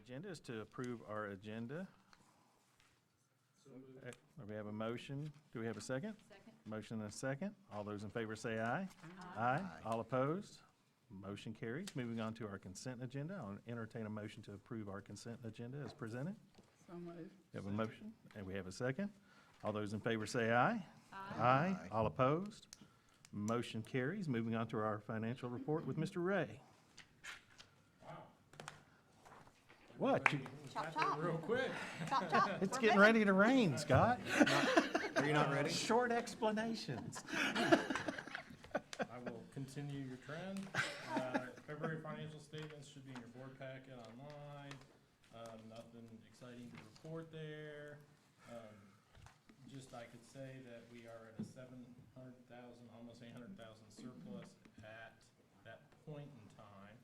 agenda is to approve our agenda. We have a motion. Do we have a second? Second. Motion and a second. All those in favor say aye. Aye. All opposed? Motion carries. Moving on to our consent agenda. I'll entertain a motion to approve our consent agenda as presented. So moved. We have a motion, and we have a second. All those in favor say aye. Aye. All opposed? Motion carries. Moving on to our financial report with Mr. Ray. What? Chop, chop. Real quick. Chop, chop. It's We're getting moving. ready to rain, Scott. Are you not ready? Short explanations. I will continue your trend. February financial statements should be in your board packet online. Nothing exciting to report there. Just I could say that we are at a 700,000, almost 800,000 surplus at that point in time.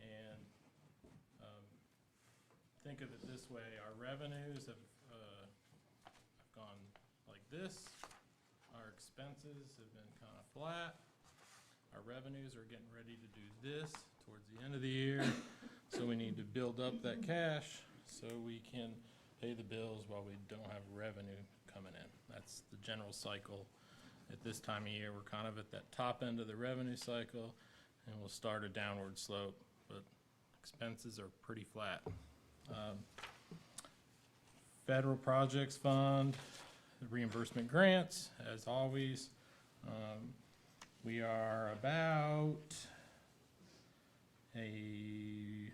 And think of it this way, our revenues have gone like this. Our expenses have been kind of flat. Our revenues are getting ready to do this towards the end of the year. So we need to build up that cash so we can pay the bills while we don't have revenue coming in. That's the general cycle. At this time of year, we're kind of at that top end of the revenue cycle, and we'll start a downward slope, but expenses are pretty flat. Federal Projects Fund, reimbursement grants, as always. We are about a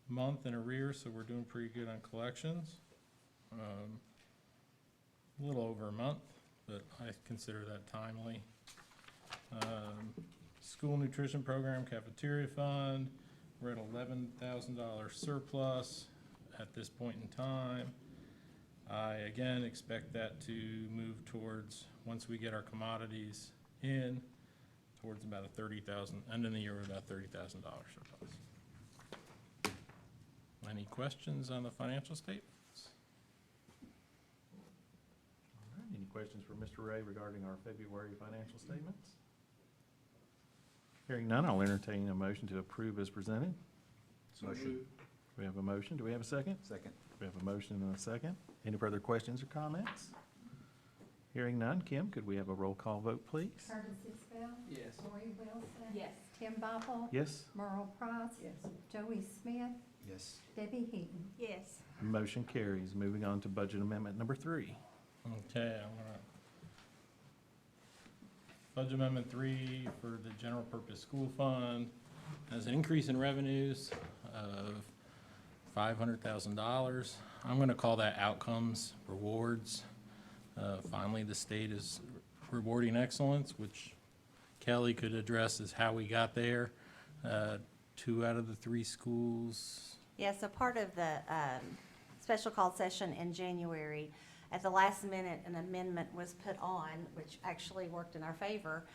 month in arrears, so we're doing pretty good on collections. A little over a month, but I consider that timely. School nutrition program, cafeteria fund, we're at $11,000 surplus at this point in time. I, again, expect that to move towards, once we get our commodities in, towards about a $30,000, ending the year with about $30,000 surplus. Any questions on the financial statements? All right, any questions for Mr. Ray regarding our February financial statements? Hearing none, I'll entertain a motion to approve as presented. Motion. We have a motion. Do we have a second? Second. We have a motion and a second. Any further questions or comments? Hearing none, Kim, could we have a roll call vote, please? Curtis Isbell. Yes. Lori Wilson. Yes. Tim Bothell. Yes, Merle Price. Yes. Joey Smith. Yes. Debbie Heaton. Yes. motion carries. Moving on to budget amendment number 3. Okay, I'm gonna. Budget Amendment 3 for the General Purpose School Fund has an increase in revenues of $500,000. I'm gonna call that outcomes, rewards. Finally, the state is rewarding excellence, which Kelly could address is how we got there. 2 out of the 3 schools. Yeah, so part of the special call session in January, at the last minute, an amendment was put on, which actually worked in our favor.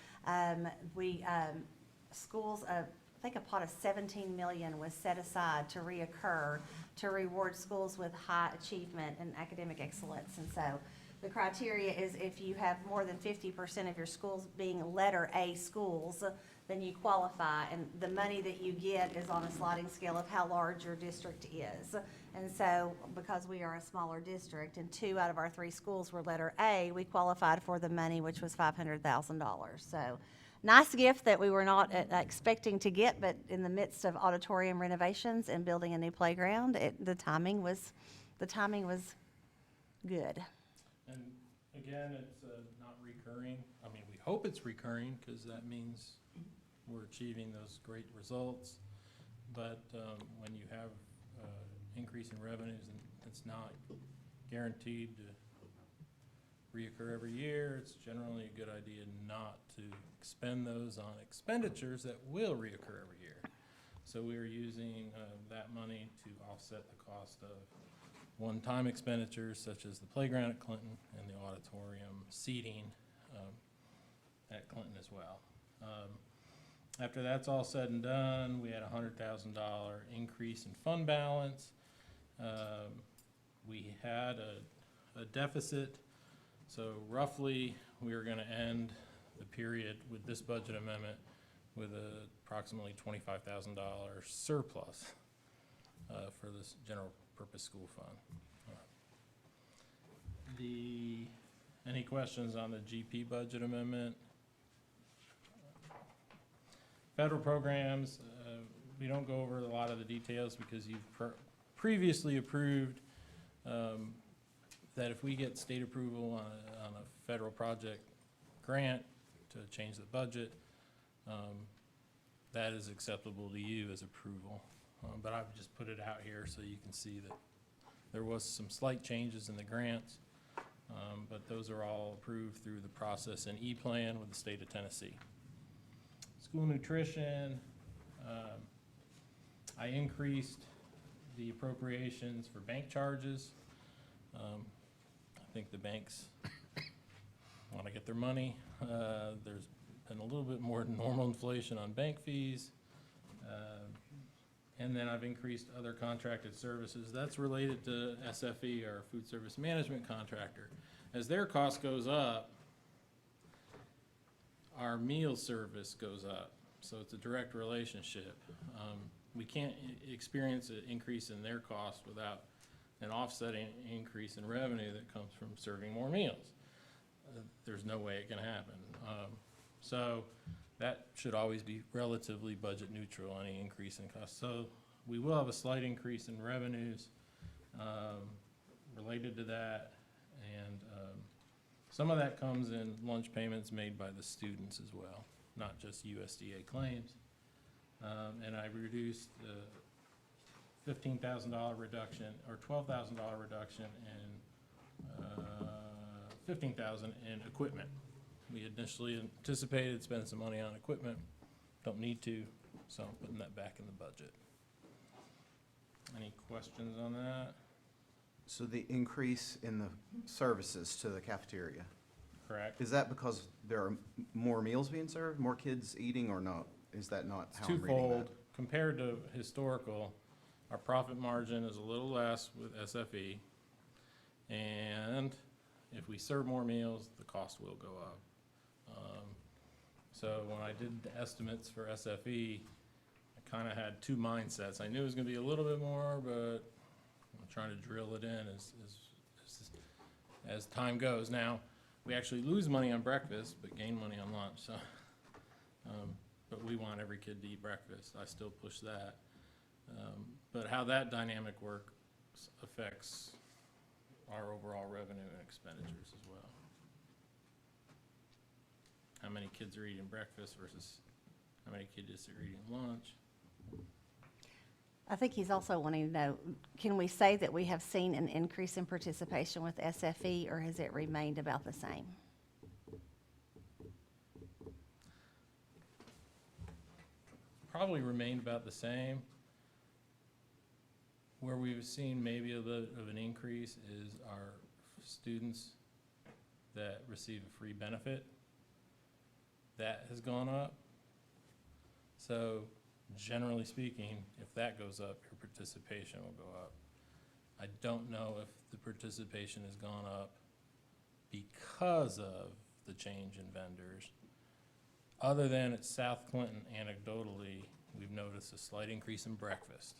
Schools, I think a pot of 17 million was set aside to reoccur to reward schools with high achievement and academic excellence. And so the criteria is if you have more than 50% of your schools being letter A schools, then you qualify, and the money that you get is on a sliding scale of how large your district is. And so, because we are a smaller district, and 2 out of our 3 schools were letter A, we qualified for the money, which was $500,000. So, nice gift that we were not expecting to get, but in the midst of auditorium renovations and building a new playground, the timing was good. And again, it's not recurring. I mean, we hope it's recurring because that means we're achieving those great results. But when you have increase in revenues and it's not guaranteed to reoccur every year, it's generally a good idea not to expend those on expenditures that will reoccur every year. So we are using that money to offset the cost of one-time expenditures such as the playground at Clinton and the auditorium seating at Clinton as well. After that's all said and done, we had a $100,000 increase in fund balance. We had a deficit, so roughly we are gonna end the period with this budget amendment with approximately $25,000 surplus. for this general purpose school fund. Any questions on the GP budget amendment? Federal programs, we don't go over a lot of the details because you've previously approved that if we get state approval on a federal project grant to change the budget, that is acceptable to you as approval. But I've just put it out here so you can see that there was some slight changes in the grants, but those are all approved through the process in E-Plan with the state of Tennessee. School nutrition, I increased the appropriations for bank charges. I think the banks want to get their money. There's been a little bit more than normal inflation on bank fees. And then I've increased other contracted services. That's related to SFE, our food service management contractor. As their cost goes up, our meal service goes up. So it's a direct relationship. We can't experience an increase in their cost without an offsetting increase in revenue that comes from serving more meals. There's no way it can happen. So that should always be relatively budget neutral, any increase in cost. So we will have a slight increase in revenues related to that. And some of that comes in lunch payments made by the students as well, not just USDA claims. And I reduced the $15,000 reduction, or $12,000 reduction in $15,000 in equipment. We initially anticipated spending some money on equipment, don't need to, so I'm putting that back in the budget. Any questions on that? So the increase in the services to the cafeteria, Correct? is that because there are more meals being served, more kids eating, or not? Is that not It's how I'm reading twofold. that? Compared to historical, our profit margin is a little less with SFE. And if we serve more meals, the cost will go up. So when I did the estimates for SFE, I kind of had two mindsets. I knew it was going to be a little bit more, but I'm trying to drill it in as time goes. Now, we actually lose money on breakfast, but gain money on lunch. So, but we want every kid to eat breakfast. I still push that. But how that dynamic works affects our overall revenue and expenditures as well. How many kids are eating breakfast versus how many kids are eating lunch. I think he's also wanting to know, can we say that we have seen an increase in participation with SFE, or has it remained about the same? Probably remained about the same. Where we've seen maybe a little of an increase is our students that receive a free benefit. That has gone up. So generally speaking, if that goes up, your participation will go up. I don't know if the participation has gone up because of the change in vendors. Other than at South Clinton, anecdotally, we've noticed a slight increase in breakfast.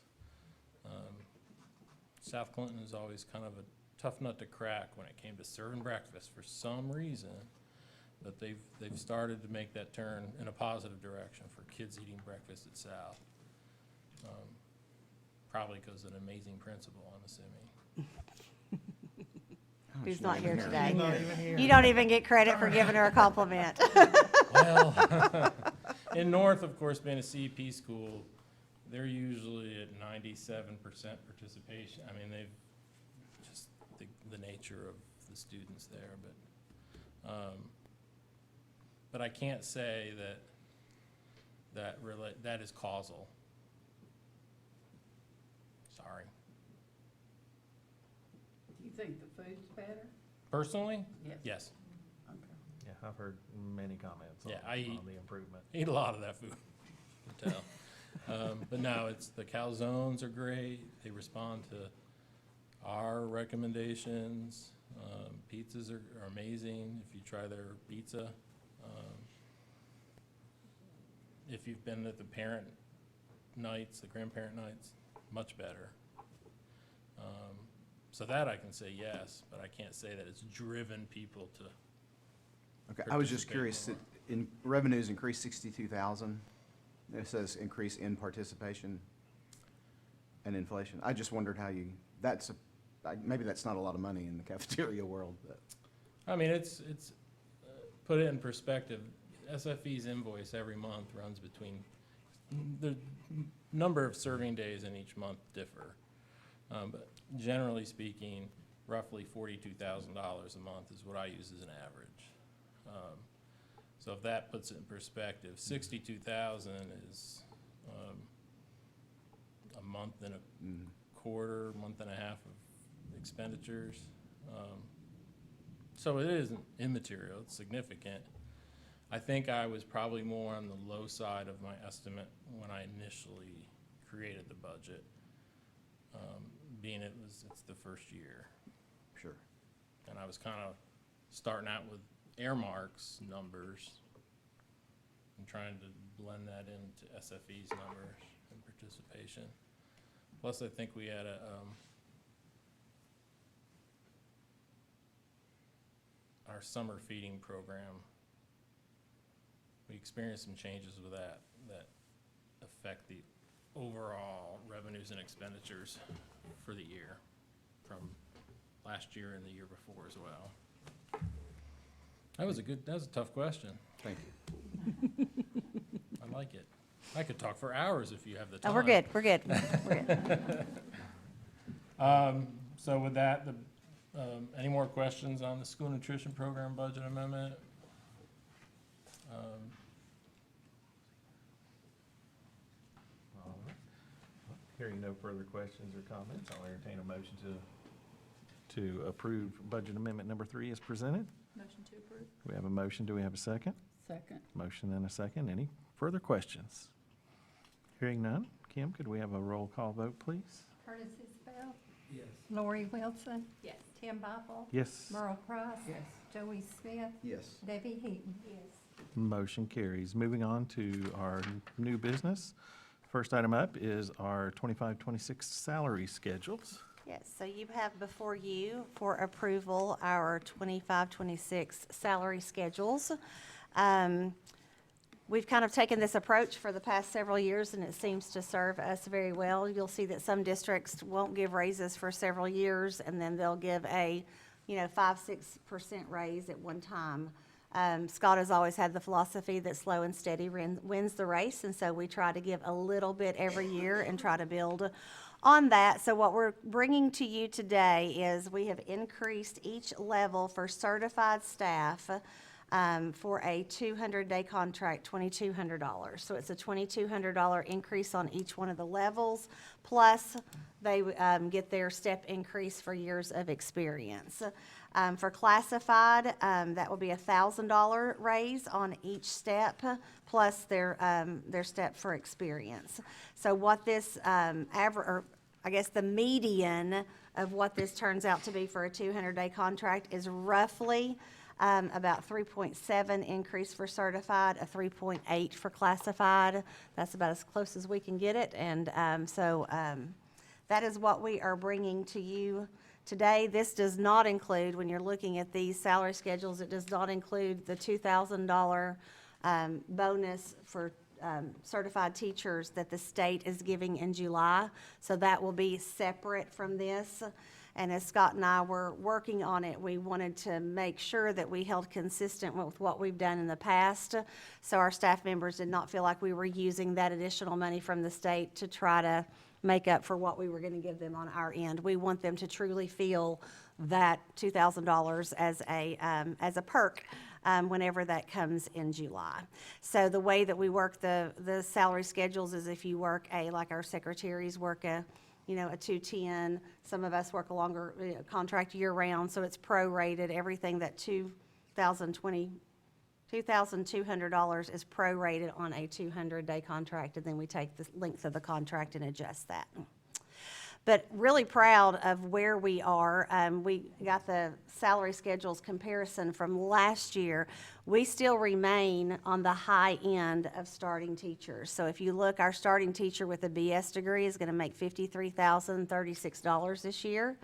South Clinton is always kind of a tough nut to crack when it came to serving breakfast for some reason, but they've started to make that turn in a positive direction for kids eating breakfast at South. Probably because of an amazing principal, I'm assuming. Who's not here today? He's not even here. You don't even get credit for giving her a compliment. Well, in North, of course, being a CEP school, they're usually at 97% participation. I mean, they've just the nature of the students there, but I can't say that is causal. Sorry. Do you think the food's better? Personally, Yes. yes. Okay. Yeah, I've heard many comments Yeah, I eat- on the improvement. Eat a lot of that food, you can tell. But no, the calzones are great. They respond to our recommendations. Pizzas are amazing if you try their pizza. If you've been at the parent nights, the grandparent nights, much better. So that I can say yes, but I can't say that it's driven people to, Okay, I was just Participate curious, more. in revenues increased 62,000. It says increase in participation and inflation. I just wondered how you, maybe that's not a lot of money in the cafeteria world, but. I mean, it's, put it in perspective, SFE's invoice every month runs between, the number of serving days in each month differ. But generally speaking, roughly $42,000 a month is what I use as an average. So if that puts it in perspective, 62,000 is, a month and a quarter, month and a half of expenditures. So it isn't immaterial, it's significant. I think I was probably more on the low side of my estimate when I initially created the budget, being it's the first year. Sure. And I was kind of starting out with Airmark's numbers and trying to blend that into SFE's numbers and participation. Plus, I think we had our summer feeding program. We experienced some changes with that affect the overall revenues and expenditures for the year from last year and the year before as well. That was a tough question. Thank you. I like it. I could talk for hours if you have the Oh, time. we're good, we're good, we're good. So with that, any more questions on the school nutrition program budget amendment? All right. Hearing no further questions or comments, I'll entertain a motion to approve budget amendment number 3 as presented. Motion to approve. We have a motion. Do we have a second? Second. Motion and a second. Any further questions? Hearing none. Kim, could we have a roll call vote, please? Curtis Isbell, Yes. Lori Wilson, Yes. Tim Boppel, Yes. Merle Price, Yes. Joey Smith, Yes. Debbie Heaton. Yes. Motion carries. Moving on to our new business. First item up is our 25-26 salary schedules. Yes, so you have before you for approval our 25-26 salary schedules. We've kind of taken this approach for the past several years, and it seems to serve us very well. You'll see that some districts won't give raises for several years, and then they'll give a, 5-6% raise at one time. Scott has always had the philosophy that slow and steady wins the race, and so we try to give a little bit every year and try to build on that. So what we're bringing to you today is we have increased each level for certified staff for a 200-day contract, $2,200. So it's a $2,200 increase on each one of the levels, plus they get their step increase for years of experience. For classified, that will be a $1,000 raise on each step, plus their step for experience. So what this the median of what this turns out to be for a 200-day contract is roughly about 3.7 increase for certified, a 3.8 for classified. That's about as close as we can get it, and that is what we are bringing to you today. This does not include, when you're looking at these salary schedules, it does not include the $2,000 bonus for certified teachers that the state is giving in July. So that will be separate from this. And as Scott and I were working on it, we wanted to make sure that we held consistent with what we've done in the past. So our staff members did not feel like we were using that additional money from the state to try to make up for what we were going to give them on our end. We want them to truly feel that $2,000 as a perk whenever that comes in July. So the way that we work the salary schedules is if you work like our secretaries work a 210, some of us work a longer contract year round, so it's prorated. Everything that $2,200 is prorated on a 200-day contract, and then we take the length of the contract and adjust that. But really proud of where we are. We got the salary schedules comparison from last year. We still remain on the high end of starting teachers. So if you look, our starting teacher with a BS degree is going to make $53,036 this year.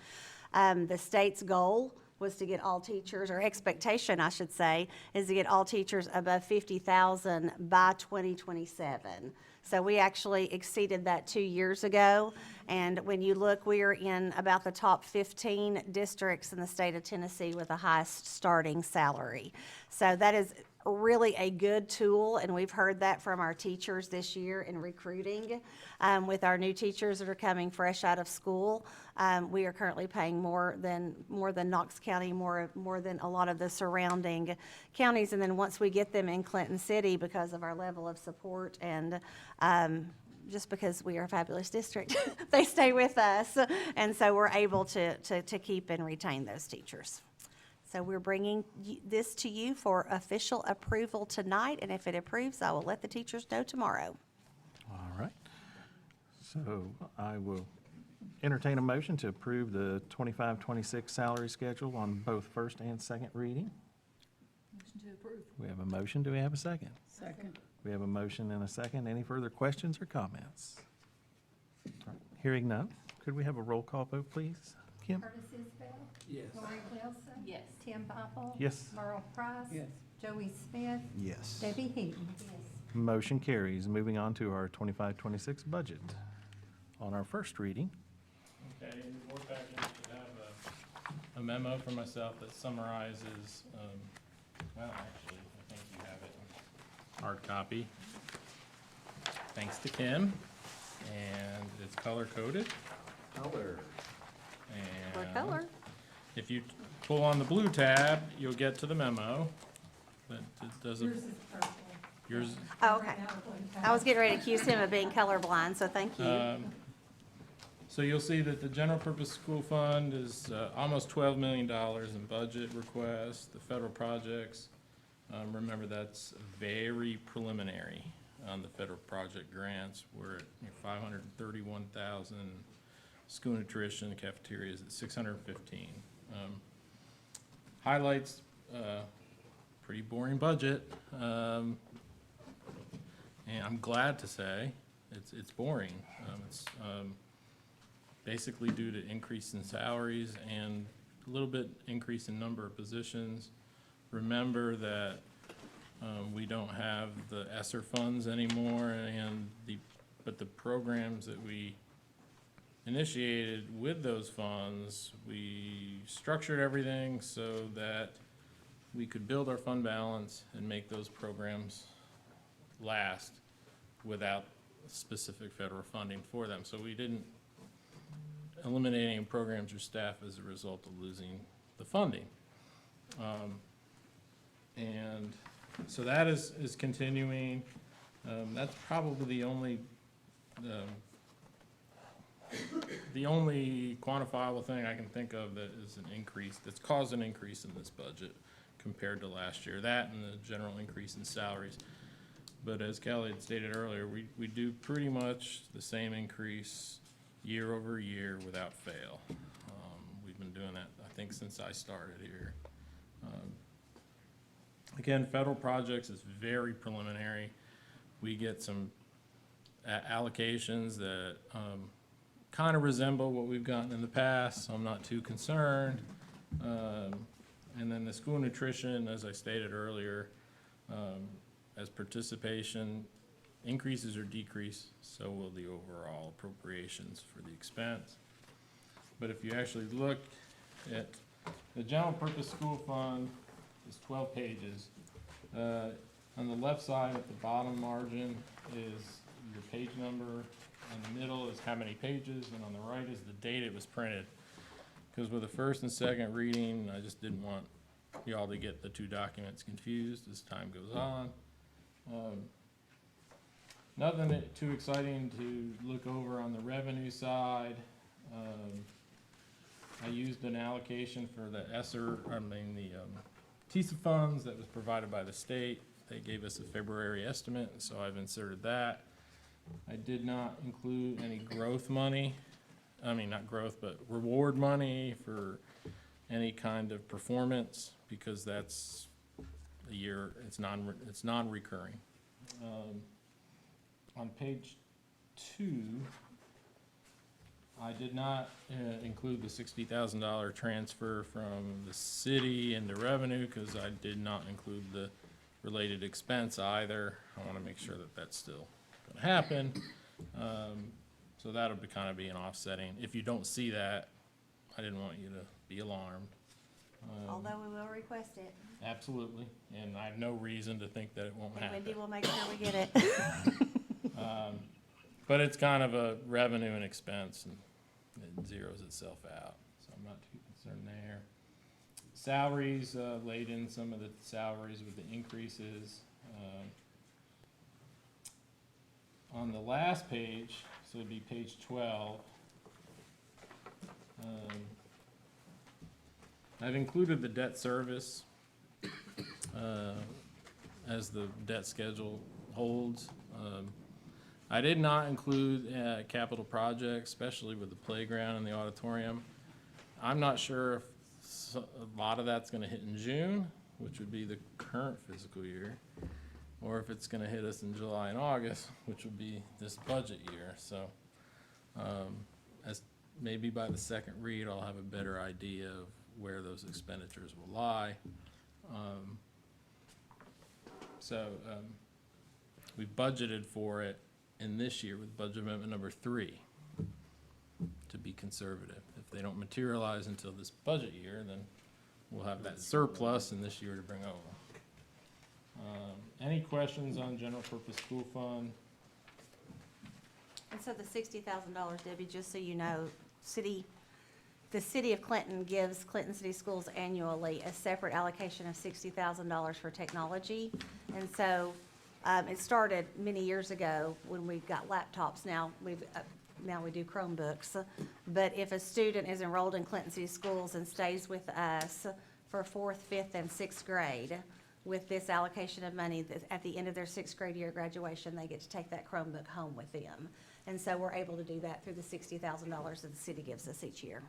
The state's goal was to get all teachers, or expectation, I should say, is to get all teachers above 50,000 by 2027. So we actually exceeded that 2 years ago. And when you look, we are in about the top 15 districts in the state of Tennessee with the highest starting salary. So that is really a good tool, and we've heard that from our teachers this year in recruiting. With our new teachers that are coming fresh out of school, we are currently paying more than Knox County, more than a lot of the surrounding counties. And then once we get them in Clinton City, because of our level of support and just because we are a fabulous district, they stay with us, and so we're able to keep and retain those teachers. So we're bringing this to you for official approval tonight, and if it approves, I will let the teachers know tomorrow. All right. So I will entertain a motion to approve the 25-26 salary schedule on both first and second reading. Motion to approve. We have a motion. Do we have a second? Second. We have a motion and a second. Any further questions or comments? All right. Hearing none, could we have a roll call vote, please? Kim? Curtis Isbell. Yes. Lori Wilson. Yes. Tim Poppel. Yes. Merle Price. Yes. Joey Smith. Yes. Debbie Heaton. Motion carries. Moving on to our 25-26 budget. On our first reading, Okay, in your board packet, you should have a memo from myself that summarizes, well, actually, I think you have it in hard copy. Thanks to Kim, and it's color-coded. Color. What And color? if you pull on the blue tab, you'll get to the memo. But it doesn't, Yours is purple. yours, Oh, okay. I was getting ready to accuse him of being colorblind, so thank you. So you'll see that the general purpose school fund is almost $12 million in budget requests. The federal projects, remember that's very preliminary on the federal project grants. We're at 531,000, school nutrition, cafeteria is at 615. Highlights, pretty boring budget. And I'm glad to say it's boring. It's basically due to increase in salaries and a little bit increase in number of positions. Remember that we don't have the ESSER funds anymore, but the programs that we initiated with those funds, we structured everything so that we could build our fund balance and make those programs last without specific federal funding for them. So we didn't eliminate any programs or staff as a result of losing the funding. And so that is continuing. That's probably the only quantifiable thing I can think of that is an increase, that's caused an increase in this budget compared to last year. That and the general increase in salaries. But as Kelly had stated earlier, we do pretty much the same increase year over year without fail. We've been doing that, I think, since I started here. Again, federal projects is very preliminary. We get some allocations that kind of resemble what we've gotten in the past, so I'm not too concerned. And then the school nutrition, as I stated earlier, as participation increases or decrease, so will the overall appropriations for the expense. But if you actually look at the general purpose school fund, is 12 pages. On the left side at the bottom margin is your page number, in the middle is how many pages, and on the right is the date it was printed. Because with the first and second reading, I just didn't want y'all to get the two documents confused as time goes on. Nothing too exciting to look over on the revenue side. I used an allocation for the TISA funds that was provided by the state. They gave us a February estimate, so I've inserted that. I did not include any growth money I mean, not growth, but reward money for any kind of performance, because that's a year, it's non-recurring. On page 2, I did not include the $60,000 transfer from the city into revenue, because I did not include the related expense either. I want to make sure that that's still going to happen. So that'll be kind of be an offsetting. If you don't see that, I didn't want you to be alarmed. Although we will request it, Absolutely, and I have no reason to think that it won't and happen. Wendy will make sure we get it. But it's kind of a revenue and expense, and it zeroes itself out, so I'm not too concerned there. Salaries, laid in some of the salaries with the increases. On the last page, so it'd be page 12, I've included the debt service as the debt schedule holds. I did not include capital projects, especially with the playground and the auditorium. I'm not sure if a lot of that's gonna hit in June, which would be the current fiscal year, or if it's gonna hit us in July and August, which would be this budget year. So, as maybe by the second read, I'll have a better idea of where those expenditures will lie. We budgeted for it in this year with budget amendment number 3 to be conservative. If they don't materialize until this budget year, then we'll have that surplus in this year to bring over. Any questions on general purpose school fund? And so the $60,000, Debbie, just so you know, the city of Clinton gives Clinton City Schools annually a separate allocation of $60,000 for technology. And so it started many years ago when we got laptops. Now we do Chromebooks. But if a student is enrolled in Clinton City Schools and stays with us for 4th, 5th, and 6th grade, with this allocation of money, at the end of their 6th grade year graduation, they get to take that Chromebook home with them. And so we're able to do that through the $60,000 that the city gives us each year.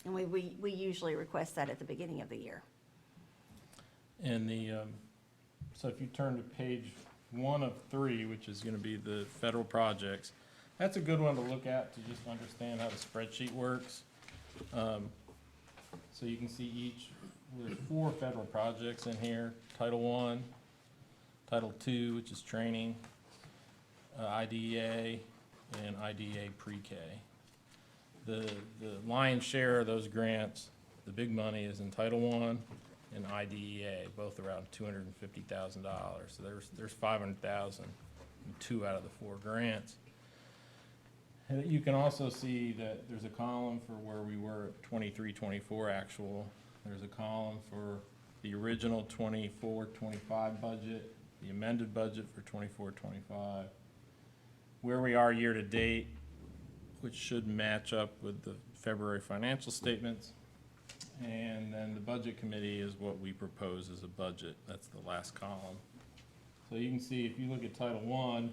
And we usually request that at the beginning of the year. And so if you turn to page 1 of 3, which is gonna be the federal projects, that's a good one to look at to just understand how the spreadsheet works. So you can see there's 4 federal projects in here: Title I, Title II, which is training, IDEA, and IDEA pre-K. The lion's share of those grants, the big money, is in Title I and IDEA, both around $250,000. So there's $500,000 in 2 out of the 4 grants. And you can also see that there's a column for where we were at 23-24 actual. There's a column for the original 24-25 budget, the amended budget for 24-25, where we are year to date, which should match up with the February financial statements. And then the budget committee is what we propose as a budget. That's the last column. So you can see, if you look at Title I,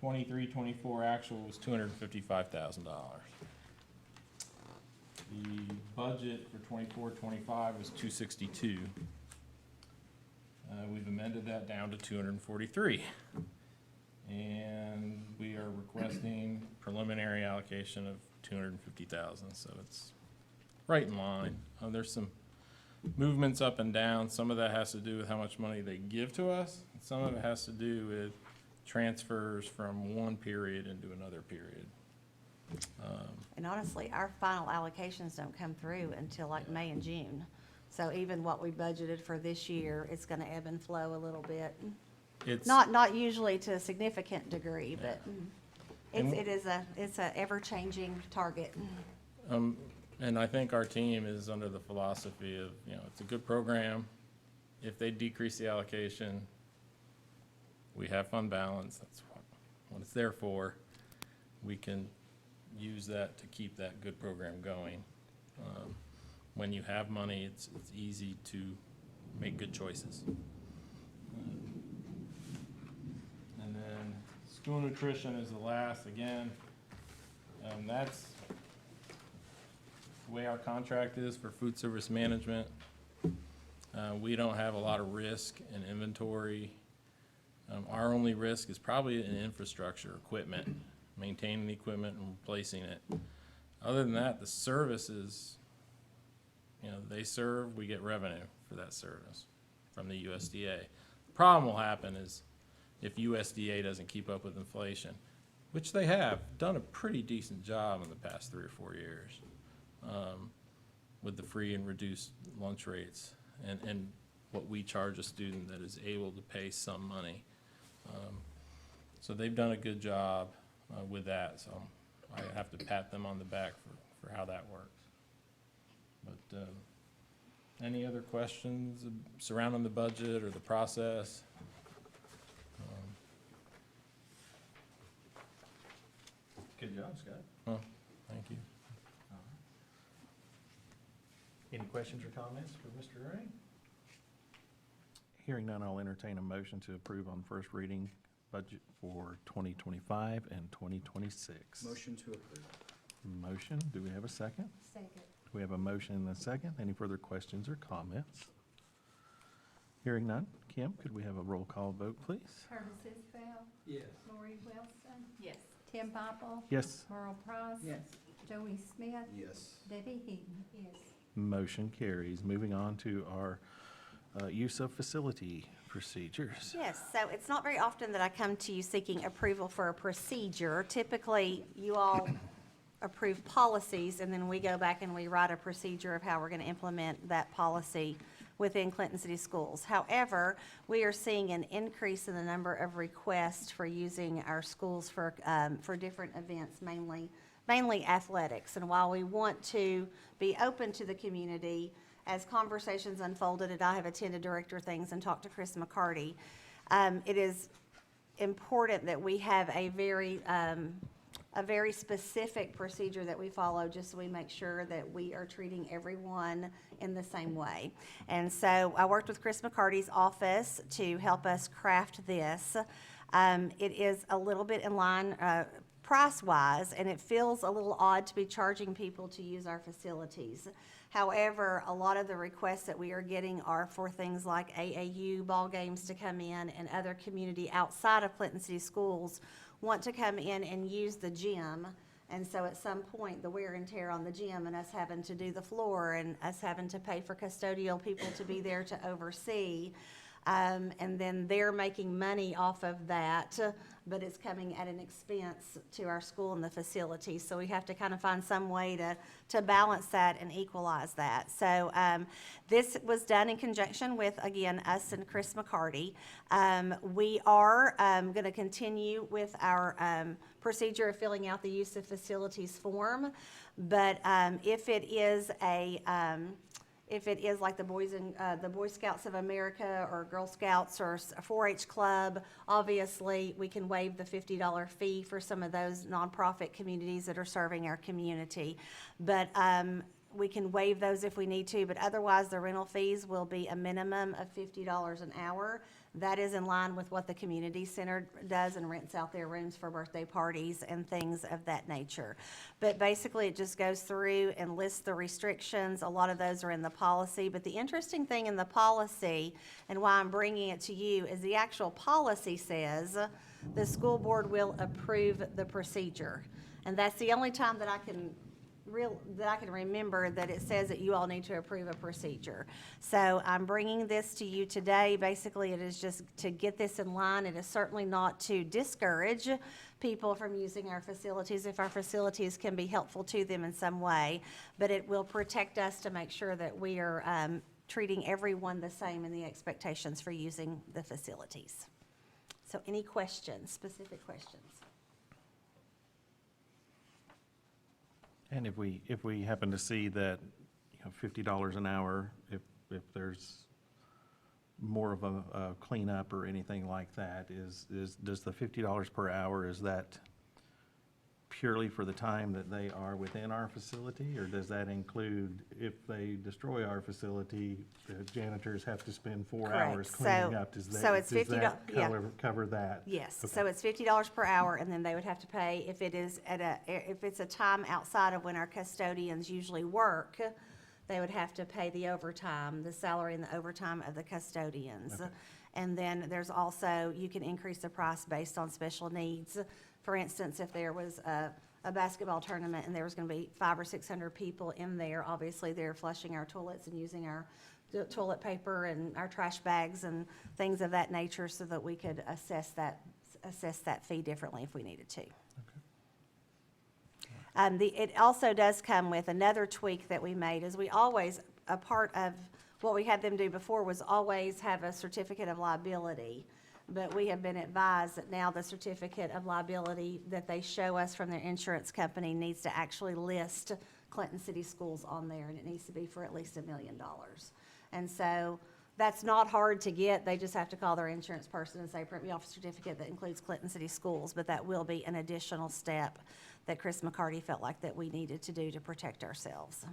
23-24 actual was $255,000. The budget for 24-25 was $262. We've amended that down to $243. And we are requesting preliminary allocation of $250,000, so it's right in line. There's some movements up and down. Some of that has to do with how much money they give to us. Some of it has to do with transfers from one period into another period. And honestly, our final allocations don't come through until like May and June. So even what we budgeted for this year, it's gonna ebb and flow a little bit. It's, Not usually to a significant degree, but And- it's a ever-changing target. and I think our team is under the philosophy of, it's a good program. If they decrease the allocation, we have fund balance. That's what it's there for. We can use that to keep that good program going. When you have money, it's easy to make good choices. And then school nutrition is the last. Again, That's the way our contract is for food service management. We don't have a lot of risk in inventory. Our only risk is probably in infrastructure, equipment, maintaining the equipment and replacing it. Other than that, the services, they serve, we get revenue for that service from the USDA. The problem will happen is if USDA doesn't keep up with inflation, which they have done a pretty decent job in the past 3 or 4 years, with the free and reduced lunch rates and what we charge a student that is able to pay some money. So they've done a good job with that, so I have to pat them on the back for how that works. But any other questions surrounding the budget or the process? Good job, Scott. Oh, thank you. Any questions or comments for Mr. Ray? Hearing none, I'll entertain a motion to approve on first reading budget for 2025 and 2026. Motion to approve. Motion, do we have a second? Second. We have a motion and a second. Any further questions or comments? Hearing none, Kim, could we have a roll call vote, please? Curtis Isbell, Yes. Lori Wilson, Yes. Tim Popple, Yes. Merle Price. Joey Smith, Yes. Debbie Heaton. Yes. Motion carries. Moving on to our use of facility procedures. Yes, so it's not very often that I come to you seeking approval for a procedure. Typically, you all approve policies, and then we go back and we write a procedure of how we're going to implement that policy within Clinton City Schools. However, we are seeing an increase in the number of requests for using our schools for different events, mainly athletics. And while we want to be open to the community, as conversations unfolded, and I have attended director things and talked to Chris McCarty, it is important that we have a very specific procedure that we follow, just so we make sure that we are treating everyone in the same way. And so I worked with Chris McCarty's office to help us craft this. It is a little bit in line price-wise, and it feels a little odd to be charging people to use our facilities. However, a lot of the requests that we are getting are for things like AAU ball games to come in, and other community outside of Clinton City Schools want to come in and use the gym. And so at some point, the wear and tear on the gym and us having to do the floor and us having to pay for custodial people to be there to oversee. And then they're making money off of that, but it's coming at an expense to our school and the facilities. So we have to kind of find some way to balance that and equalize that. So this was done in conjunction with, again, us and Chris McCarty. We are going to continue with our procedure of filling out the use of facilities form. But if it is like the Boy Scouts of America or Girl Scouts or a 4-H club, obviously, we can waive the $50 fee for some of those nonprofit communities that are serving our community. But we can waive those if we need to, but otherwise, the rental fees will be a minimum of $50 an hour. That is in line with what the community center does and rents out their rooms for birthday parties and things of that nature. But basically, it just goes through and lists the restrictions. A lot of those are in the policy. But the interesting thing in the policy, and why I'm bringing it to you, is the actual policy says the school board will approve the procedure. And that's the only time that I can remember that it says that you all need to approve a procedure. So I'm bringing this to you today. Basically, it is just to get this in line. It is certainly not to discourage people from using our facilities if our facilities can be helpful to them in some way, but it will protect us to make sure that we are treating everyone the same in the expectations for using the facilities. So any questions, specific questions? And if we happen to see that, $50 an hour, if there's more of a cleanup or anything like that, does the $50 per hour, is that purely for the time that they are within our facility? Or does that include if they destroy our facility, the janitors have to spend 4 hours Correct. cleaning up? Does So it's does $50 that yeah. cover that? Yes, Okay. so it's $50 per hour, and then they would have to pay if it is if it's a time outside of when our custodians usually work, they would have to pay the overtime, the salary and the overtime of the custodians. Okay. And then there's also, you can increase the price based on special needs. For instance, if there was a basketball tournament and there was gonna be 500 or 600 people in there, obviously they're flushing our toilets and using our toilet paper and our trash bags and things of that nature, so that we could assess that fee differently if we needed to. It also does come with another tweak that we made, is we always, a part of what we had them do before was always have a certificate of liability. But we have been advised that now the certificate of liability that they show us from their insurance company needs to actually list Clinton City Schools on there, and it needs to be for at least $1 million. And so that's not hard to get. They just have to call their insurance person and say, print me off a certificate that includes Clinton City Schools. But that will be an additional step that Chris McCarty felt like that we needed to do to protect ourselves.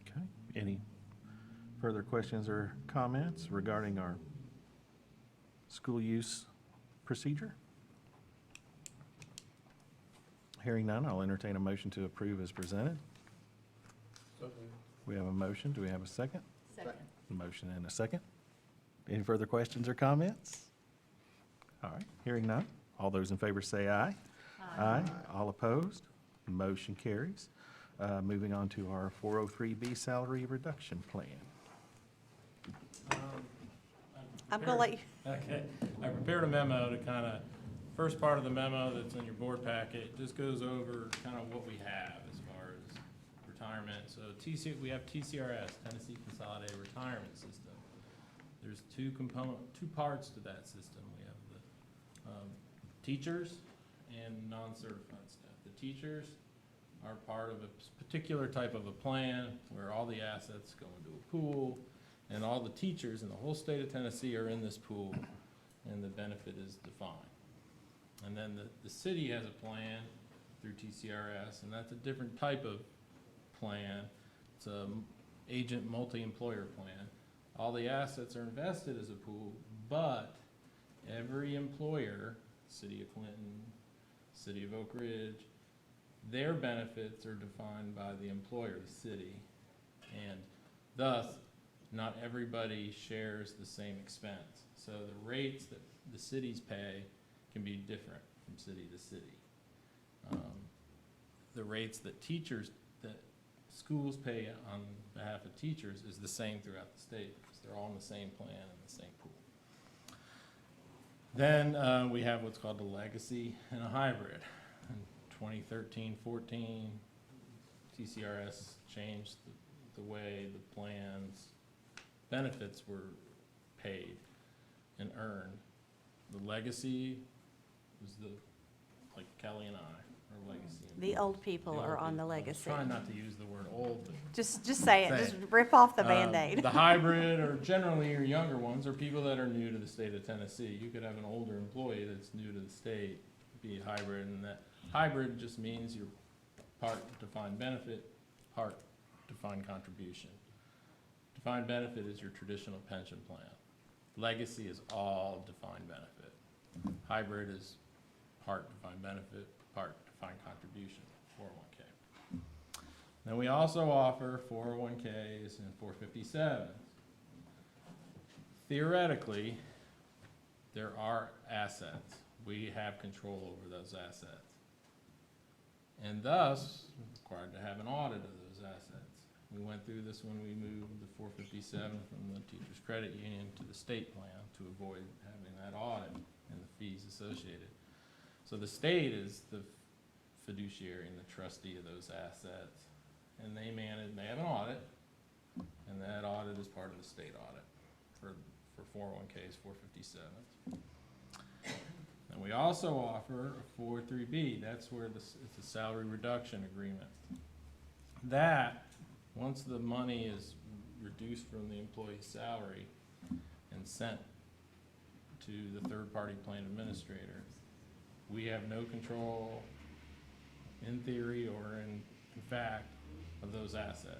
Okay. Any further questions or comments regarding our school use procedure? Hearing none, I'll entertain a motion to approve as presented. We have a motion. Do we have a second? Second. A motion and a second. Any further questions or comments? All right, hearing none. All those in favor say aye. Aye. All opposed? Motion carries. Moving on to our 403B salary reduction plan. I'm gonna let you, Okay, I prepared a memo to kind of, first part of the memo that's in your board packet, just goes over kind of what we have as far as retirement. So we have TCRS, Tennessee Consolidated Retirement System. There's two parts to that system. We have the teachers and non-certified staff. The teachers are part of a particular type of a plan where all the assets go into a pool, and all the teachers in the whole state of Tennessee are in this pool, and the benefit is defined. And then the city has a plan through TCRS, and that's a different type of plan. It's a agent multi-employer plan. All the assets are invested as a pool, but every employer, City of Clinton, City of Oak Ridge, their benefits are defined by the employer, the city, and thus, not everybody shares the same expense. So the rates that the cities pay can be different from city to city. The rates that schools pay on behalf of teachers is the same throughout the state, because they're all in the same plan and the same pool. Then we have what's called a legacy and a hybrid. In 2013-14, TCRS changed the way the plan's benefits were paid and earned. The legacy was like Kelly and I, our legacy. the old people The are old on the people. I was legacy. trying not to use the word old, but. Just say it, Say just it. rip off the Band-Aid. The hybrid, or generally your younger ones, are people that are new to the state of Tennessee. You could have an older employee that's new to the state, be a hybrid, and that hybrid just means you're part defined benefit, part defined contribution. Defined benefit is your traditional pension plan. Legacy is all defined benefit. Hybrid is part defined benefit, part defined contribution, 401k. Then we also offer 401ks and 457s. Theoretically, there are assets. We have control over those assets. And thus, required to have an audit of those assets. We went through this when we moved the 457 from the Teachers Credit Union to the state plan to avoid having that audit and the fees associated. So the state is the fiduciary and the trustee of those assets, and they have an audit, and that audit is part of the state audit for 401ks, 457s. And we also offer a 403B. That's where it's a salary reduction agreement. That, once the money is reduced from the employee's salary and sent to to the third-party plan administrator. We have no control in theory or in fact of those assets.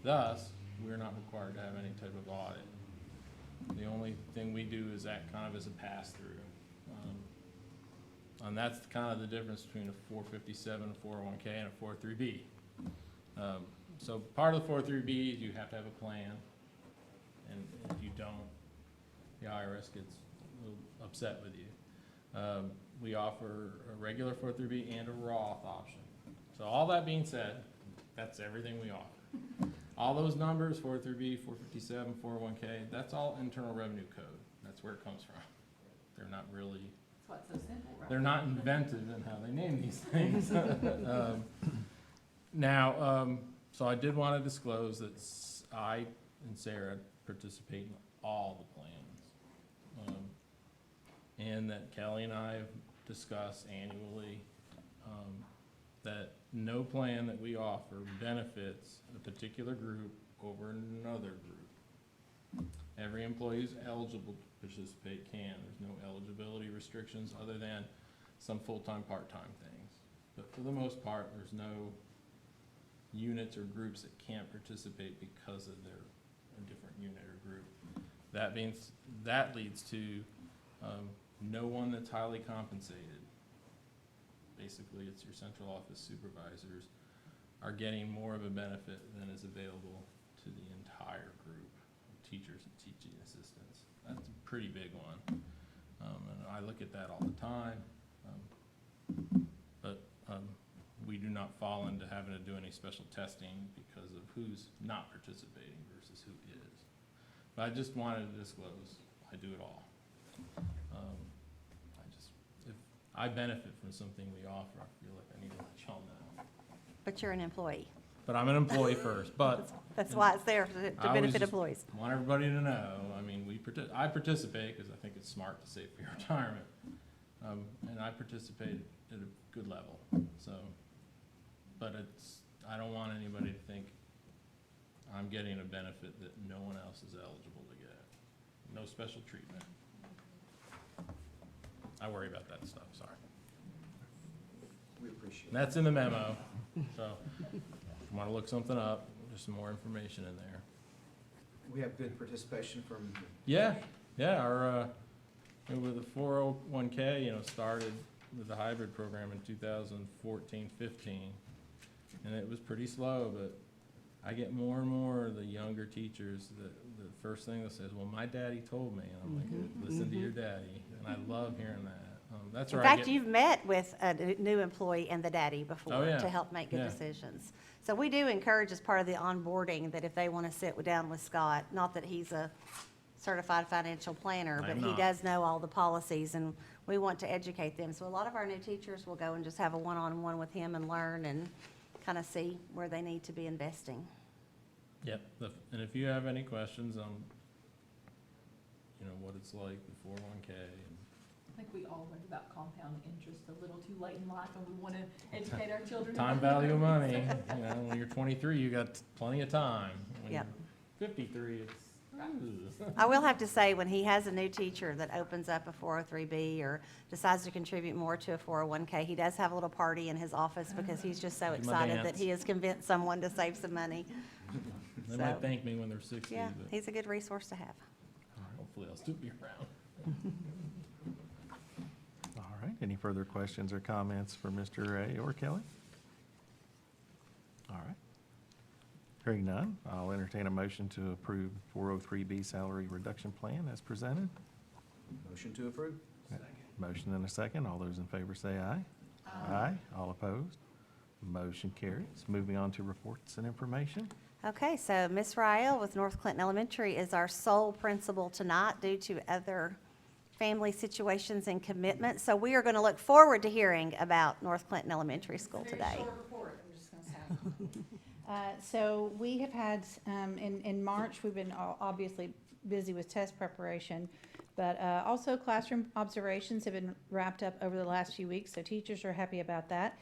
Thus, we're not required to have any type of audit. The only thing we do is act kind of as a pass-through. And that's kind of the difference between a 457, a 401K, and a 403B. So part of the 403B is you have to have a plan, and if you don't, the IRS gets a little upset with you. We offer a regular 403B and a Roth option. So all that being said, that's everything we offer. All those numbers, 403B, 457, 401K, that's all Internal Revenue Code. That's where it comes from. They're not really, That's why it's so simple, right? they're not inventive in how they name these things. So I did want to disclose that I and Sarah participate in all the plans. And that Kelly and I have discussed annually, that no plan that we offer benefits a particular group over another group. Every employee who's eligible to participate can. There's no eligibility restrictions other than some full-time, part-time things. But for the most part, there's no units or groups that can't participate because of their a different unit or group. That leads to no one that's highly compensated. Basically, it's your central office supervisors are getting more of a benefit than is available to the entire group of teachers and teaching assistants. That's a pretty big one. And I look at that all the time. But we do not fall into having to do any special testing because of who's not participating versus who is. But I just wanted to disclose, I do it all. If I benefit from something we offer, I feel like I need to let y'all know. But you're an employee. But I'm an employee first, but That's why it's there, to I always benefit just employees. want everybody to know, I mean, I participate because I think it's smart to save for your retirement. And I participate at a good level, so. But I don't want anybody to think I'm getting a benefit that no one else is eligible to get. No special treatment. I worry about that stuff, sorry. We appreciate And that's in the memo, so if you want to look something up, there's some more information in there. We have good participation from, Yeah, our, with the 401K, started with the hybrid program in 2014, 15. And it was pretty slow, but I get more and more of the younger teachers that the first thing that says, well, my daddy told me. And I'm like, listen to your daddy. And I love hearing that. That's In where I fact, get, you've met with a new employee and the daddy before Oh, yeah. to help make good Yeah. decisions. So we do encourage as part of the onboarding that if they want to sit down with Scott, not that he's a certified financial planner, I but am he not. does know all the policies and we want to educate them. So a lot of our new teachers will go and just have a one-on-one with him and learn and kind of see where they need to be investing. yep. And if you have any questions on, what it's like, the 401K, and I think we all learned about compound interest a little too late in life, and we want to educate our children. time about value of it. money, when you're 23, you got plenty of time. When Yep. you're 53, it's, ooh. I will have to say, when he has a new teacher that opens up a 403B or decides to contribute more to a 401K, he does have a little party in his office because he's just so Give him a excited that dance. he has convinced someone to save some money. They So- might thank me when they're 60, Yeah, but he's a good resource to have. hopefully I'll still be around. All right, any further questions or comments for Mr. Ray or Kelly? All right. Hearing none, I'll entertain a motion to approve 403B salary reduction plan as presented. motion to approve. Motion and a second. All those in favor say aye. Aye. All opposed? Motion carries. Moving on to reports and information. Okay, so Ms. Rael with North Clinton Elementary is our sole principal tonight due to other family situations and commitments. So we are going to look forward to hearing about North Clinton Elementary School today. Very short report, I'm just gonna say. So we have had, in March, we've been obviously busy with test preparation, but also classroom observations have been wrapped up over the last few weeks, so teachers are happy about that.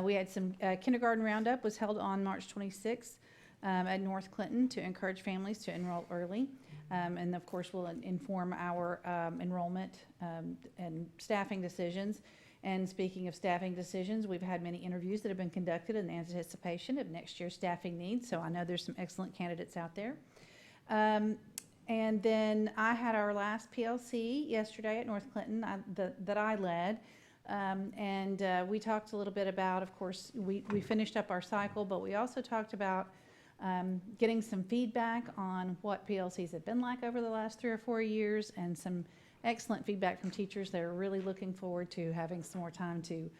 We had some kindergarten roundup was held on March 26th at North Clinton to encourage families to enroll early. And of course, will inform our enrollment and staffing decisions. And speaking of staffing decisions, we've had many interviews that have been conducted in anticipation of next year's staffing needs, so I know there's some excellent candidates out there. And then I had our last PLC yesterday at North Clinton that I led. We talked a little bit about, of course, we finished up our cycle, but we also talked about getting some feedback on what PLCs have been like over the last 3 or 4 years, and some excellent feedback from teachers. They're really looking forward to having some more time to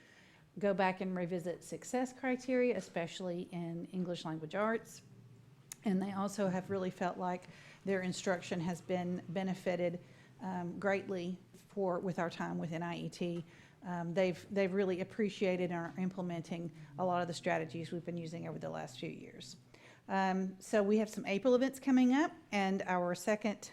go back and revisit success criteria, especially in English language arts. And they also have really felt like their instruction has been benefited greatly with our time within IET. They've really appreciated and are implementing a lot of the strategies we've been using over the last few years. So we have some April events coming up, and our third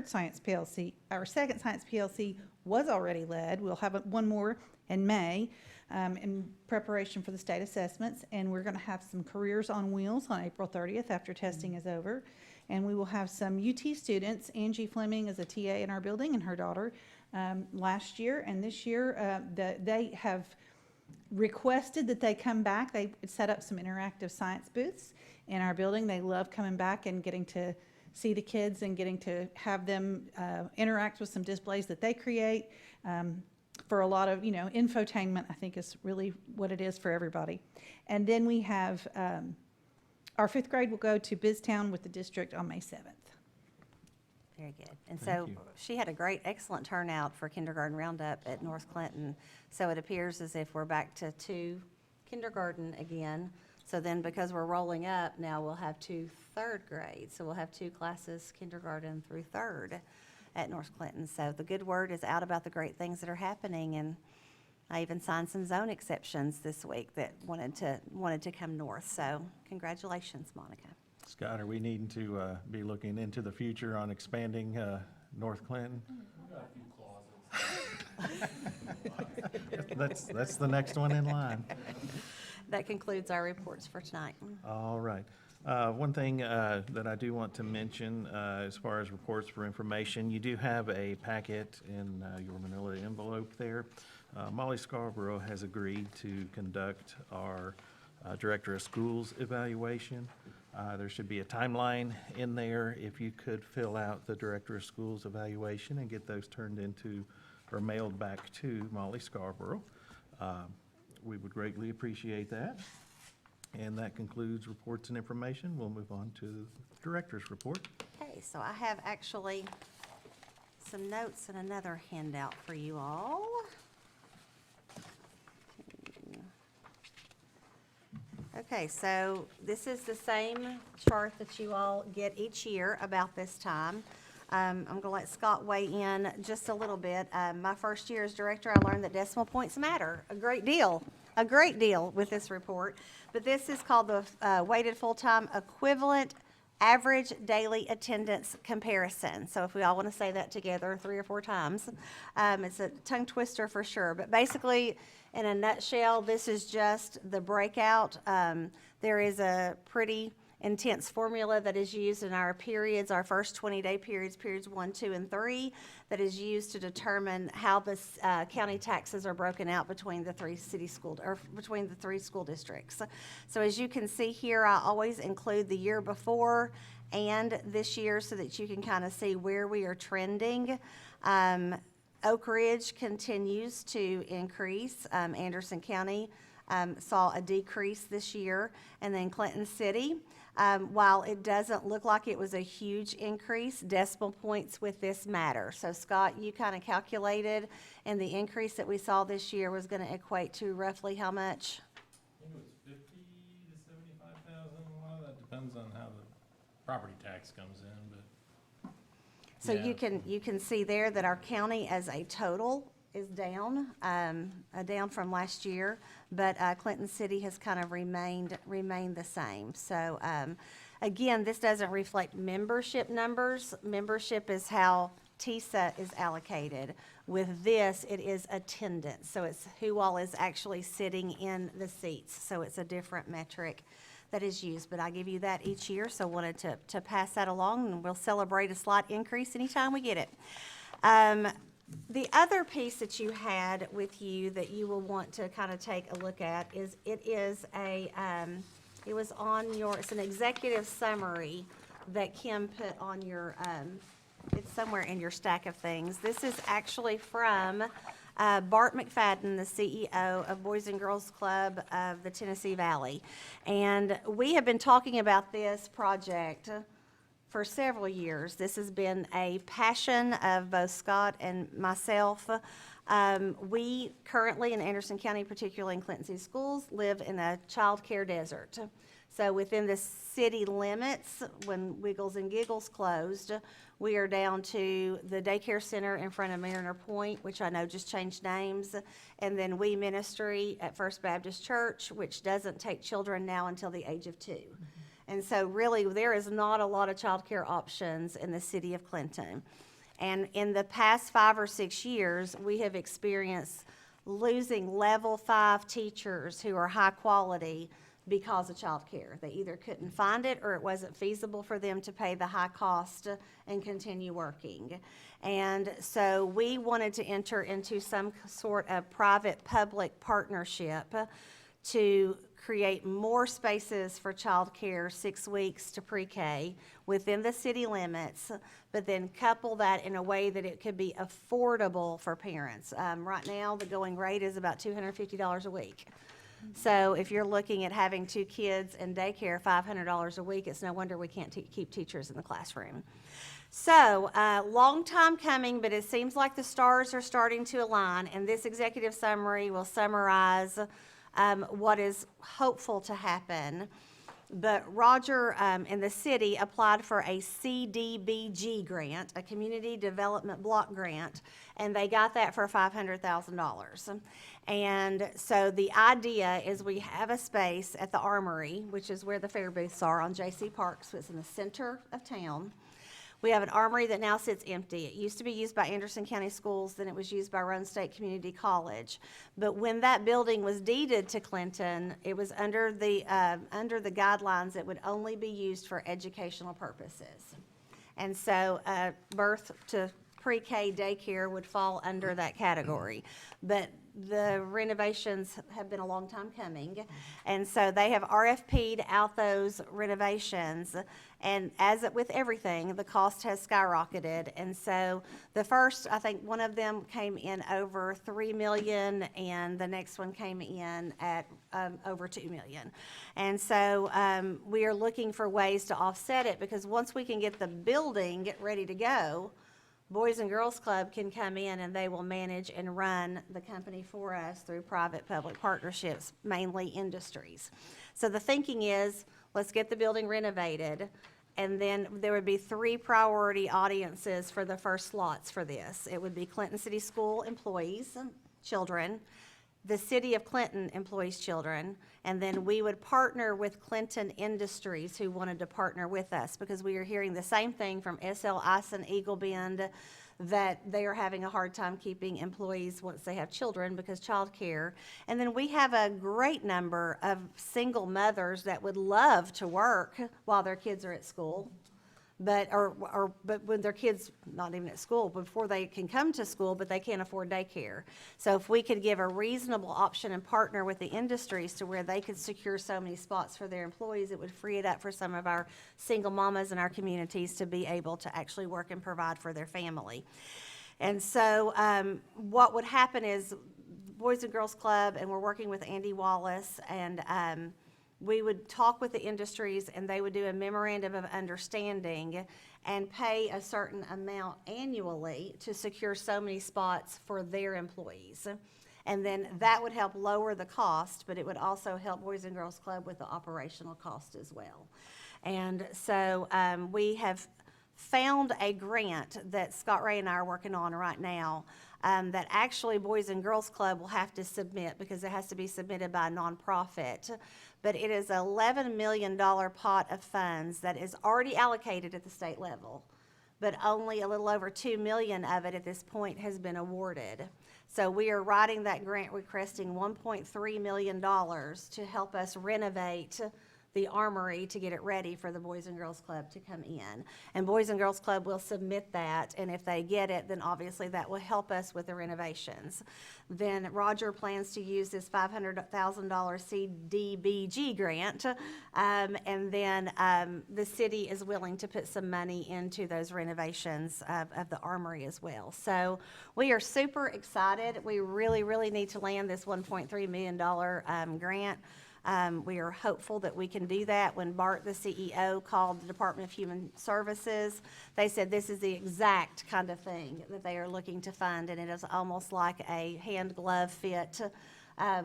science PLC, our second science PLC was already led. We'll have one more in May in preparation for the state assessments, and we're going to have some careers on wheels on April 30th after testing is over. And we will have some UT students. Angie Fleming is a TA in our building, and her daughter last year, and this year they have requested that they come back. They set up some interactive science booths in our building. They love coming back and getting to see the kids and getting to have them interact with some displays that they create. For a lot of, infotainment, I think is really what it is for everybody. And then we have our 5th grade will go to BizTown with the district on May 7th. Very good. And Thank so you. she had a excellent turnout for kindergarten roundup at North Clinton. So it appears as if we're back to 2 kindergarten again. So then because we're rolling up, now we'll have 2 third grades. So we'll have 2 classes, kindergarten through 3rd at North Clinton. So the good word is out about the great things that are happening. And I even signed some zone exceptions this week that wanted to come north. So congratulations, Monica. Scott, are we needing to be looking into the future on expanding North Clinton? We've got a few clauses. That's the next one in line. That concludes our reports for tonight. All right. One thing that I do want to mention as far as reports for information, you do have a packet in your manila envelope there. Molly Scarborough has agreed to conduct our Director of Schools evaluation. There should be a timeline in there. If you could fill out the Director of Schools evaluation and get those turned into or mailed back to Molly Scarborough, we would greatly appreciate that. And that concludes reports and information. We'll move on to the Director's report. Okay, so I have actually some notes and another handout for you all. Okay, so this is the same chart that you all get each year about this time. I'm going to let Scott weigh in just a little bit. My first year as director, I learned that decimal points matter a great deal with this report. But this is called the weighted full-time equivalent average daily attendance comparison. So if we all want to say that together 3 or 4 times, it's a tongue twister for sure. But basically, in a nutshell, this is just the breakout. There is a pretty intense formula that is used in our periods, our first 20-day periods, periods 1, 2, and 3, that is used to determine how the county taxes are broken out between the 3 between the 3 school districts. So as you can see here, I always include the year before and this year so that you can kind of see where we are trending. Oak Ridge continues to increase. Anderson County saw a decrease this year, and then Clinton City. While it doesn't look like it was a huge increase, decimal points with this matter. So Scott, you kind of calculated, and the increase that we saw this year was going to equate to roughly how much? I think it was 50 to 75,000. A lot of that depends on how the property tax comes in, but. So Yeah. you can see there that our county as a total is down, down from last year, but Clinton City has kind of remained the same. So again, this doesn't reflect membership numbers. Membership is how TISA is allocated. With this, it is attendance. So it's who all is actually sitting in the seats. So it's a different metric that is used, but I give you that each year, so wanted to pass that along, and we'll celebrate a slight increase anytime we get it. The other piece that you had with you that you will want to kind of take a look at is, it was on your, it's an executive summary that Kim put on your, it's somewhere in your stack of things. This is actually from Bart McFadden, the CEO of Boys and Girls Club of the Tennessee Valley. And we have been talking about this project for several years. This has been a passion of both Scott and myself. We currently in Anderson County, particularly in Clinton City Schools, live in a child care desert. So within the city limits, when Wiggles and Giggles closed, we are down to the daycare center in front of Mariner Point, which I know just changed names, and then We Ministry at First Baptist Church, which doesn't take children now until the age of 2. And so really, there is not a lot of childcare options in the city of Clinton. And in the past 5 or 6 years, we have experienced losing level 5 teachers who are high quality because of childcare. They either couldn't find it or it wasn't feasible for them to pay the high cost and continue working. And so we wanted to enter into some sort of private-public partnership to create more spaces for childcare 6 weeks to pre-K within the city limits, but then couple that in a way that it could be affordable for parents. Right now, the going rate is about $250 a week. So if you're looking at having 2 kids in daycare, $500 a week, it's no wonder we can't keep teachers in the classroom. So, long time coming, but it seems like the stars are starting to align, and this executive summary will summarize what is hopeful to happen. But Roger and the city applied for a CDBG grant, a Community Development Block Grant, and they got that for $500,000. And so the idea is we have a space at the Armory, which is where the fair booths are on J.C. Park, so it's in the center of town. We have an armory that now sits empty. It used to be used by Anderson County Schools, then it was used by Roane State Community College. But when that building was deeded to Clinton, it was under the guidelines that would only be used for educational purposes. And so birth to pre-K daycare would fall under that category. But the renovations have been a long time coming, and so they have RFP'd out those renovations, and as with everything, the cost has skyrocketed. And so the first, I think one of them came in over $3 million, and the next one came in at over $2 million. And so we are looking for ways to offset it, because once we can get the building ready to go, Boys and Girls Club can come in and they will manage and run the company for us through private-public partnerships, mainly industries. So the thinking is, let's get the building renovated, and then there would be 3 priority audiences for the first slots for this. It would be Clinton City School employees, children, the City of Clinton employees' children, and then we would partner with Clinton Industries who wanted to partner with us, because we are hearing the same thing from SL Ison, Eagle Bend, that they are having a hard time keeping employees once they have children because childcare. And then we have a great number of single mothers that would love to work while their kids are at school. But when their kids, not even at school, before they can come to school, but they can't afford daycare. So if we could give a reasonable option and partner with the industries to where they could secure so many spots for their employees, it would free it up for some of our single mamas in our communities to be able to actually work and provide for their family. And so what would happen is Boys and Girls Club, and we're working with Andy Wallace, and we would talk with the industries, and they would do a memorandum of understanding and pay a certain amount annually to secure so many spots for their employees. And then that would help lower the cost, but it would also help Boys and Girls Club with the operational cost as well. And so we have found a grant that Scott Ray and I are working on right now, that actually Boys and Girls Club will have to submit, because it has to be submitted by a nonprofit. But it is an $11 million pot of funds that is already allocated at the state level, but only a little over $2 million of it at this point has been awarded. So we are writing that grant requesting $1.3 million to help us renovate the Armory to get it ready for the Boys and Girls Club to come in. And Boys and Girls Club will submit that, and if they get it, then obviously that will help us with the renovations. Then Roger plans to use this $500,000 CDBG grant, and then the city is willing to put some money into those renovations of the Armory as well. So we are super excited. We really, really need to land this $1.3 million grant. We are hopeful that we can do that. When Bart, the CEO, called the Department of Human Services, they said this is the exact kind of thing that they are looking to fund, and it is almost like a hand-glove fit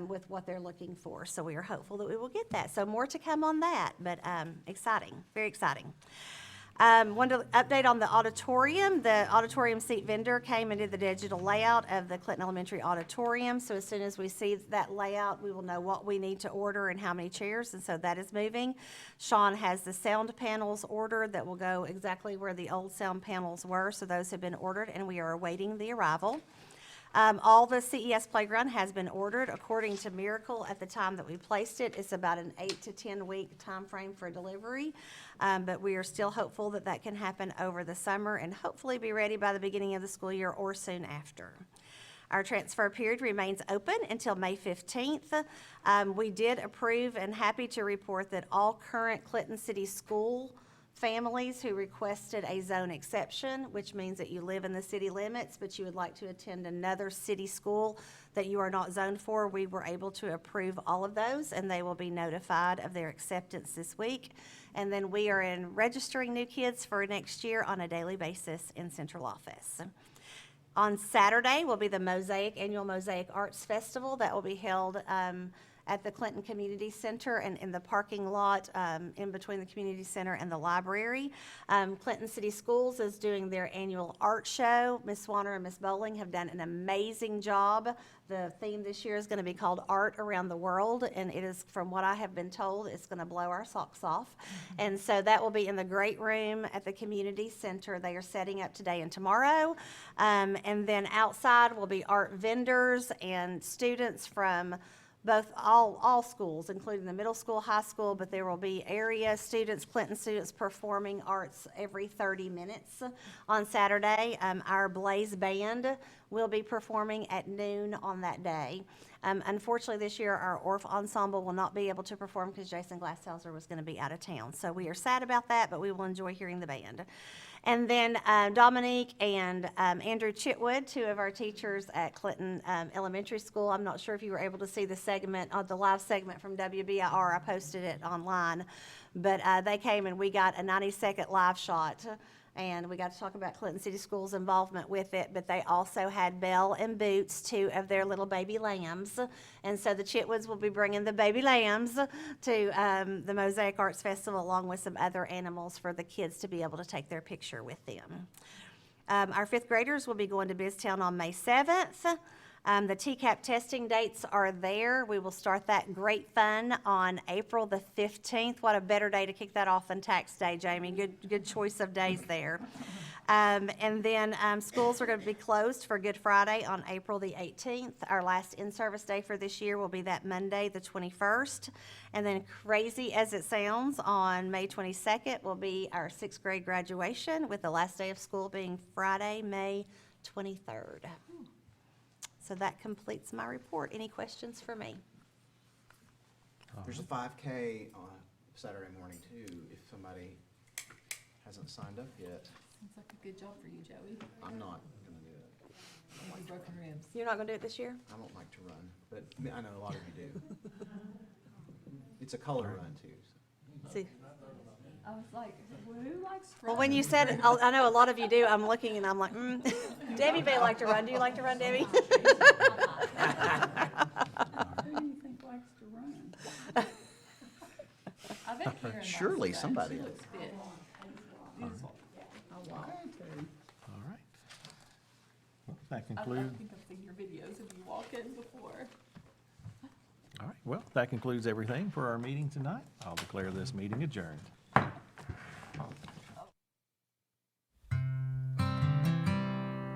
with what they're looking for. So we are hopeful that we will get that. So more to come on that, but exciting, very exciting. Wanted to update on the auditorium. The auditorium seat vendor came and did the digital layout of the Clinton Elementary auditorium. So as soon as we see that layout, we will know what we need to order and how many chairs, and so that is moving. Sean has the sound panels ordered that will go exactly where the old sound panels were, so those have been ordered, and we are awaiting the arrival. All the CES playground has been ordered. According to Miracle, at the time that we placed it, it's about an 8 to 10 week time frame for delivery. But we are still hopeful that that can happen over the summer and hopefully be ready by the beginning of the school year or soon after. Our transfer period remains open until May 15th. We did approve and happy to report that all current Clinton City School families who requested a zone exception, which means that you live in the city limits, but you would like to attend another city school that you are not zoned for, we were able to approve all of those, and they will be notified of their acceptance this week. And then we are in registering new kids for next year on a daily basis in central office. On Saturday will be the annual Mosaic Arts Festival that will be held at the Clinton Community Center and in the parking lot in between the community center and the library. Clinton City Schools is doing their annual art show. Ms. Swanner and Ms. Bowling have done an amazing job. The theme this year is going to be called Art Around the World, and it is, from what I have been told, it's going to blow our socks off. And so that will be in the great room at the community center. They are setting up today and tomorrow. And then outside will be art vendors and students from all schools, including the middle school, high school, but there will be area students, Clinton students, performing arts every 30 minutes on Saturday. Our Blaze Band will be performing at noon on that day. Unfortunately, this year, our Orff Ensemble will not be able to perform because Jason Glasshauser was going to be out of town. So we are sad about that, but we will enjoy hearing the band. And then Dominique and Andrew Chitwood, two of our teachers at Clinton Elementary School. I'm not sure if you were able to see the segment, the live segment from WBIR. I posted it online. But they came and we got a 90-second live shot. And we got to talk about Clinton City Schools' involvement with it, but they also had Belle and Boots, two of their little baby lambs. And so the Chitwoods will be bringing the baby lambs to the Mosaic Arts Festival, along with some other animals for the kids to be able to take their picture with them. Our fifth graders will be going to BizTown on May 7th. The TCAP testing dates are there. We will start that great fun on April the 15th. What a better day to kick that off than Tax Day, Jamie. Good choice of days there. And then schools are going to be closed for Good Friday on April the 18th. Our last in-service day for this year will be that Monday, the 21st. And then, crazy as it sounds, on May 22nd will be our sixth grade graduation, with the last day of school being Friday, May 23rd. So that completes my report. Any questions for me? There's a 5K on Saturday morning too, if somebody hasn't signed up yet. Sounds like a good job for you, Joey. I'm not gonna do it. Maybe broken ribs. You're not going to do it this year? I don't like to run, but I know a lot of you do. It's a color run too. So. See. I was like, who likes to Well, run? when you said it, I know a lot of you do. I'm looking and I'm like, Debbie may like to run. Do you like to run, Debbie? Who do you think likes to run? I bet Karen likes Surely that. somebody. She looks fit. I want to. All right. Well, that I concludes. think I've seen your videos of you walking before. All right. Well, that concludes everything for our meeting tonight. I'll declare this meeting adjourned.